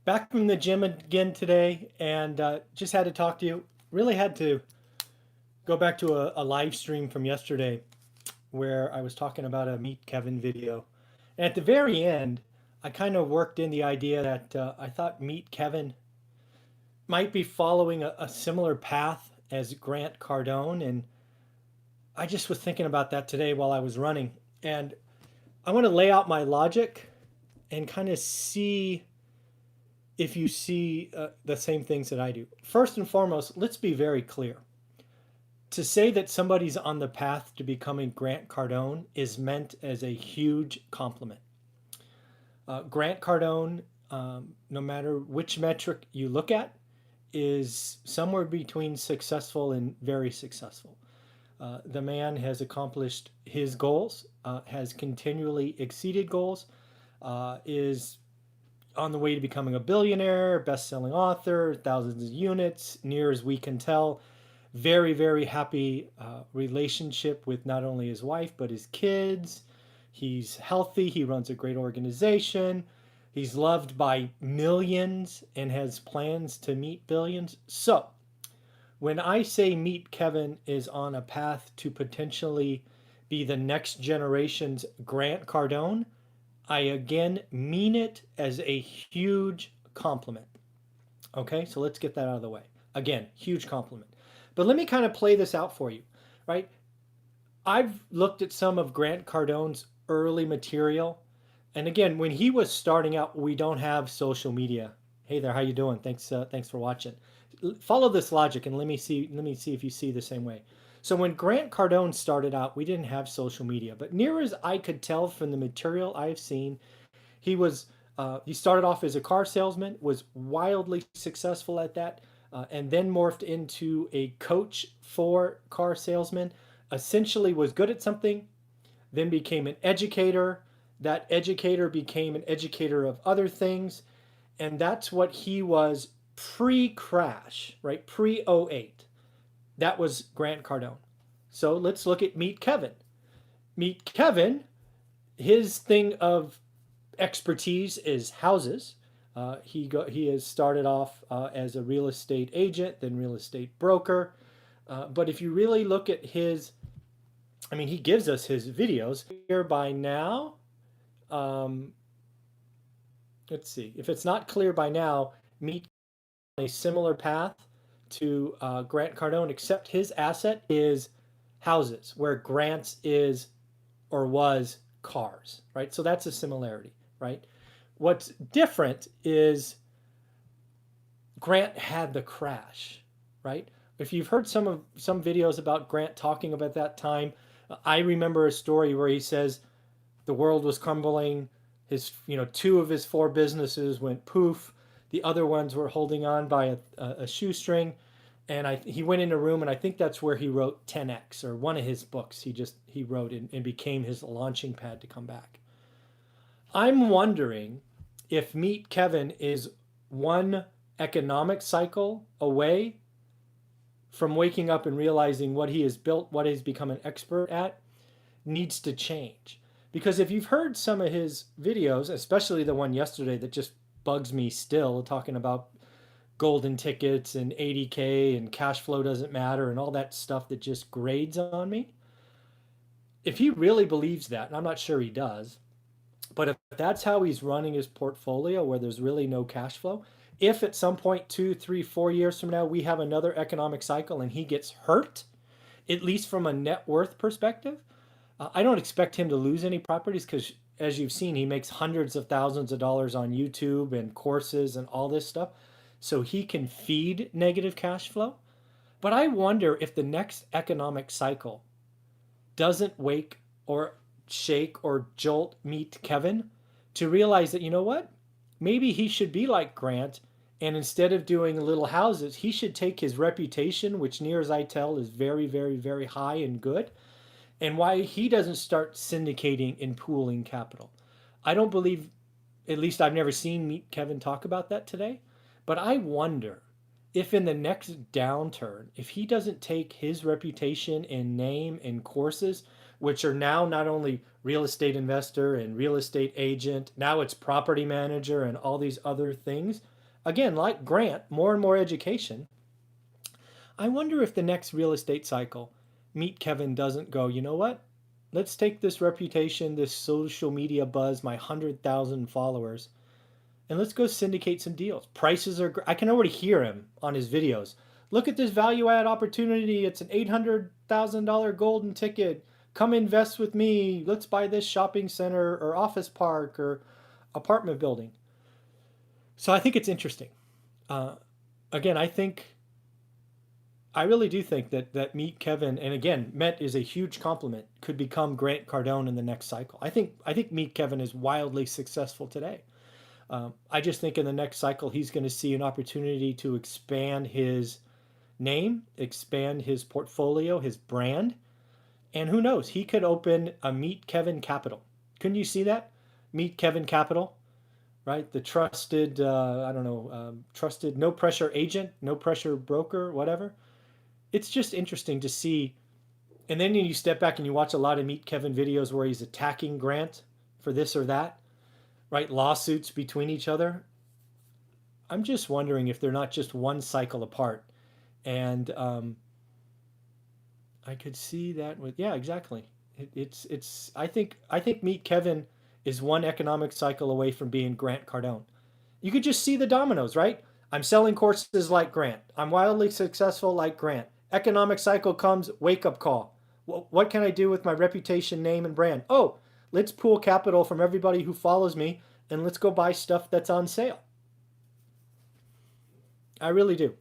Back from the gym again today, and just had to talk to you. Really had to go back to a live stream from yesterday where I was talking about a Meet Kevin video. And at the very end, I kind of worked in the idea that I thought Meet Kevin might be following a similar path as Grant Cardone. And I just was thinking about that today while I was running. And I want to lay out my logic and kind of see if you see the same things that I do. First and foremost, let's be very clear. To say that somebody's on the path to becoming Grant Cardone is meant as a huge compliment. Grant Cardone, no matter which metric you look at, is somewhere between successful and very successful. The man has accomplished his goals, has continually exceeded goals, is on the way to becoming a billionaire, best-selling author, thousands of units, near as we can tell. Very, very happy relationship with not only his wife, but his kids. He's healthy. He runs a great organization. He's loved by millions and has plans to meet billions. So when I say Meet Kevin is on a path to potentially be the next generation's Grant Cardone, I again mean it as a huge compliment. Okay, so let's get that out of the way. Again, huge compliment. But let me kind of play this out for you, right? I've looked at some of Grant Cardone's early material. And again, when he was starting out, we don't have social media. Hey there, how you doing? Thanks for watching. Follow this logic and let me see if you see the same way. So when Grant Cardone started out, we didn't have social media, but near as I could tell from the material I've seen, he started off as a car salesman, was wildly successful at that, and then morphed into a coach for car salesmen. Essentially, was good at something, then became an educator. That educator became an educator of other things, and that's what he was pre-crash, right? Pre-08. That was Grant Cardone. So let's look at Meet Kevin. Meet Kevin, his thing of expertise is houses. He has started off as a real estate agent, then real estate broker. But if you really look at he gives us his videos here by now. Let's see. If it's not clear by now, Meet a similar path to Grant Cardone, except his asset is houses, where Grant's is or was cars, right? So that's a similarity, right? What's different is Grant had the crash, right? If you've heard some videos about Grant talking about that time, I remember a story where he says the world was crumbling. Two of his four businesses went poof. The other ones were holding on by a shoestring. And he went in a room, and I think that's where he wrote 10X, or one of his books he wrote and became his launching pad to come back. I'm wondering if Meet Kevin is one economic cycle away from waking up and realizing what he has built, what he's become an expert at, needs to change. Because if you've heard some of his videos, especially the one yesterday that just bugs me still, talking about golden tickets and 80K and cash flow doesn't matter and all that stuff that just grades on me. If he really believes that, and I'm not sure he does, but if that's how he's running his portfolio where there's really no cash flow, if at some point 2, 3, 4 years from now we have another economic cycle and he gets hurt, at least from a net worth perspective, I don't expect him to lose any properties because, as you've seen, he makes hundreds of thousands of dollars on YouTube and courses and all this stuff. So he can feed negative cash flow. But I wonder if the next economic cycle doesn't wake or shake or jolt Meet Kevin to realize that, you know what? Maybe he should be like Grant, and instead of doing little houses, he should take his reputation, which near as I tell is very, very, very high and good, and why he doesn't start syndicating and pooling capital. I don't believe, at least I've never seen Meet Kevin talk about that today, but I wonder if in the next downturn, if he doesn't take his reputation and name and courses, which are now not only real estate investor and real estate agent, now it's property manager and all these other things, again, like Grant, more and more education. I wonder if the next real estate cycle, Meet Kevin doesn't go, you know what? Let's take this reputation, this social media buzz, my 100,000 followers, and let's go syndicate some deals. Prices are, I can already hear him on his videos. Look at this value add opportunity. It's an $800,000 golden ticket. Come invest with me. Let's buy this shopping center or office park or apartment building. So I think it's interesting. Uh, again, I really do think that Meet Kevin, and again, Met is a huge compliment, could become Grant Cardone in the next cycle. I think Meet Kevin is wildly successful today. I just think in the next cycle he's going to see an opportunity to expand his name, expand his portfolio, his brand, and who knows, he could open a Meet Kevin Capital. Couldn't you see that? Meet Kevin Capital, right? The trusted, I don't know, trusted no pressure agent, no pressure broker, whatever. It's just interesting to see. And then you step back and you watch a lot of Meet Kevin videos where he's attacking Grant for this or that, right? Lawsuits between each other. I'm just wondering if they're not just one cycle apart. And I could see that with, yeah, exactly. It's I think Meet Kevin is one economic cycle away from being Grant Cardone. You could just see the dominoes, right? I'm selling courses like Grant. I'm wildly successful like Grant. Economic cycle comes, wake up call. What can I do with my reputation, name, and brand? Oh, let's pool capital from everybody who follows me and let's go buy stuff that's on sale. I really do.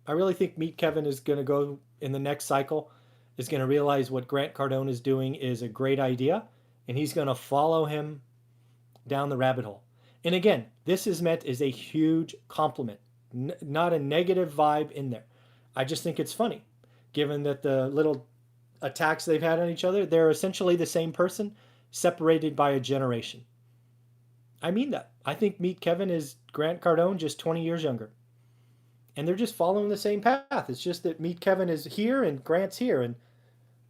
I really think Meet Kevin is going to go in the next cycle, is going to realize what Grant Cardone is doing is a great idea, and he's going to follow him down the rabbit hole. And again, this is meant as a huge compliment, not a negative vibe in there. I just think it's funny, given that the little attacks they've had on each other, they're essentially the same person, separated by a generation. I mean that. I think Meet Kevin is Grant Cardone, just 20 years younger. And they're just following the same path. It's just that Meet Kevin is here and Grant's here, and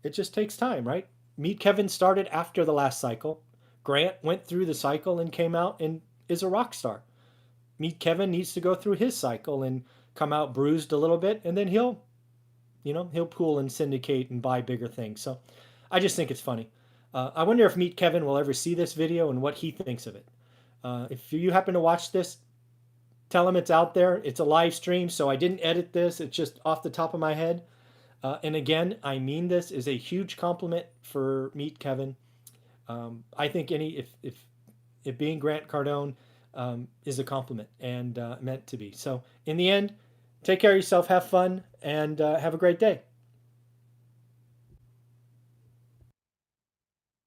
it just takes time, right? Meet Kevin started after the last cycle. Grant went through the cycle and came out and is a rock star. Meet Kevin needs to go through his cycle and come out bruised a little bit, and then he'll pool and syndicate and buy bigger things. So I just think it's funny. I wonder if Meet Kevin will ever see this video and what he thinks of it. If you happen to watch this, tell him it's out there. It's a live stream, so I didn't edit this. It's just off the top of my head. And again, I mean this is a huge compliment for Meet Kevin. I think if being Grant Cardone is a compliment and meant to be. So in the end, take care of yourself, have fun, and have a great day.